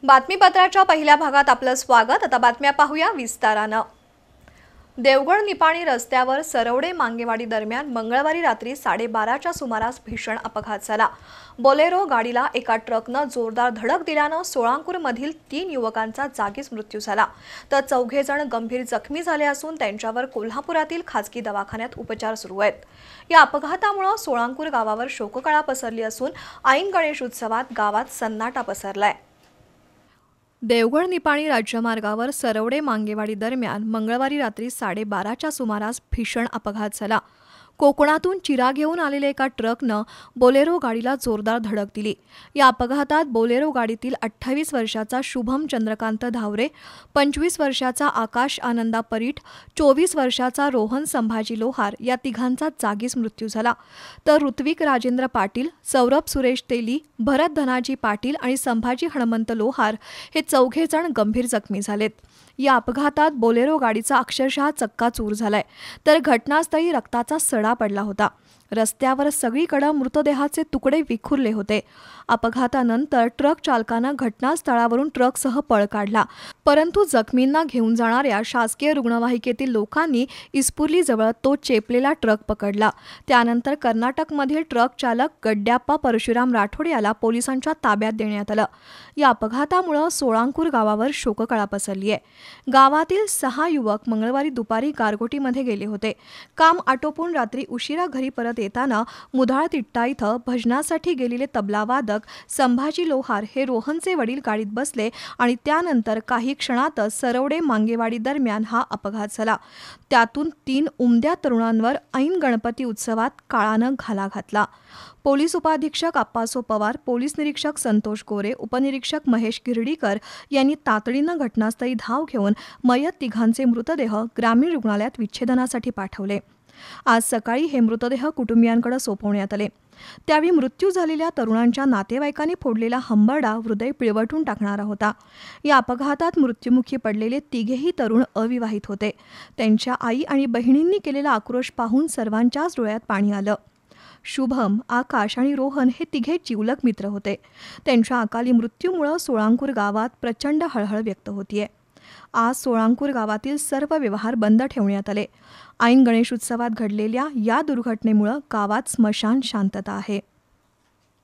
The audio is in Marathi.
बातमीपत्राच्या पहिल्या भागात आपलं स्वागत। आता बातम्या पाहूया विस्तारानं। देवगड निपाणी रस्त्यावर सरवडे मांगेवाडी दरम्यान मंगळवारी रात्री 12:30च्या सुमारास भीषण अपघात झाला। बोलेरो गाडीला एका ट्रकनं जोरदार धडक दिल्यानं सोळांकूरमधील 3 युवकांचा जागीच मृत्यू झाला, तर 4 जण गंभीर जखमी झाले असून त्यांच्यावर कोल्हापुरातील खासगी दवाखान्यात उपचार सुरू आहेत। या अपघातामुळे सोळांकूर गावावर शोककळा पसरली असून ऐन गणेश उत्सवात गावात सन्नाटा पसरलाय। देवगड निपाणी राज्यमार्गावर सरवडे मांगेवाडी दरम्यान मंगळवारी रात्री 12:30च्या सुमारास भीषण अपघात झाला। कोकणातून चिरा घेऊन आलेल्या एका ट्रकनं बोलेरो गाडीला जोरदार धडक दिली। या अपघातात बोलेरो गाडीतील 28 वर्षाचा शुभम चंद्रकांत धावरे, 25 वर्षाचा आकाश आनंदा परीठ, 24 वर्षाचा रोहन संभाजी लोहार या तिघांचा जागीच मृत्यू झाला, तर ऋत्विक राजेंद्र पाटील, सौरभ सुरेश तेली, भरत धनाजी पाटील आणि संभाजी हनुमंत लोहार हे 4 जण गंभीर जखमी झालेत। या अपघातात बोलेरो गाडीचा अक्षरशः चक्काचूर झालाय, तर घटनास्थळी रक्ताचा सडा पडला होता। रस्त्यावर सगळीकडे मृतदेहाचे तुकडे विखुरले होते। अपघातानंतर ट्रक चालकाने घटनास्थळावरून ट्रकसह पळ काढला, परंतु जखमींना घेऊन जाणाऱ्या शासकीय रुग्णवाहिकेतील लोकांनी इस्पुर्लीजवळ तो चेपलेला ट्रक पकडला। त्यानंतर कर्नाटकमधील ट्रक चालक गड्ड्याप्पा परशुराम राठोड याला पोलिसांच्या ताब्यात देण्यात आलं। या अपघातामुळे सोळांकूर गावावर शोककळा पसरली आहे। गावातील 6 युवक मंगळवारी दुपारी गारगोटीमध्ये गेले होते। काम आटोपून रात्री उशिरा घरी परत येताना मुधाळ तिट्टा इथं भजनासाठी गेलेले तबलावादक संभाजी लोहार हे रोहनचे वडील गाडीत बसले आणि त्यानंतर काही क्षणातच सरवडे मांगेवाडी दरम्यान हा अपघात झाला। त्यातून 3 उमद्या तरुणांवर ऐन गणपती उत्सवात काळानं घाला घातला। पोलीस उपाधीक्षक आप्पासो पवार, पोलीस निरीक्षक संतोष गोरे, उपनिरीक्षक महेश गिरडीकर यांनी तातडीनं घटनास्थळी धाव घेऊन मयत तिघांचे मृतदेह ग्रामीण रुग्णालयात विच्छेदनासाठी पाठवले। आज सकाळी हे मृतदेह कुटुंबियांकडे सोपवण्यात आले। त्यावेळी मृत्यू झालेल्या तरुणांच्या नातेवाईकांनी फोडलेला हंबरडा हृदय पिळवटून टाकणारा होता। या अपघातात मृत्युमुखी पडलेले तिघेही तरुण अविवाहित होते। त्यांच्या आई आणि बहिणींनी केलेला आक्रोश पाहून सर्वांच्याच डोळ्यात पाणी आलं। शुभम, आकाश आणि रोहन हे तिघे जिवलग मित्र होते। त्यांच्या अकाली मृत्यूमुळे सोळांकूर गावात प्रचंड हळहळ व्यक्त होतीये। आज सोळांकूर गावातील सर्व व्यवहार बंद ठेवण्यात आले। ऐन गणेश उत्सवात घडलेल्या या दुर्घटनेमुळे गावात स्मशान शांतता आहे।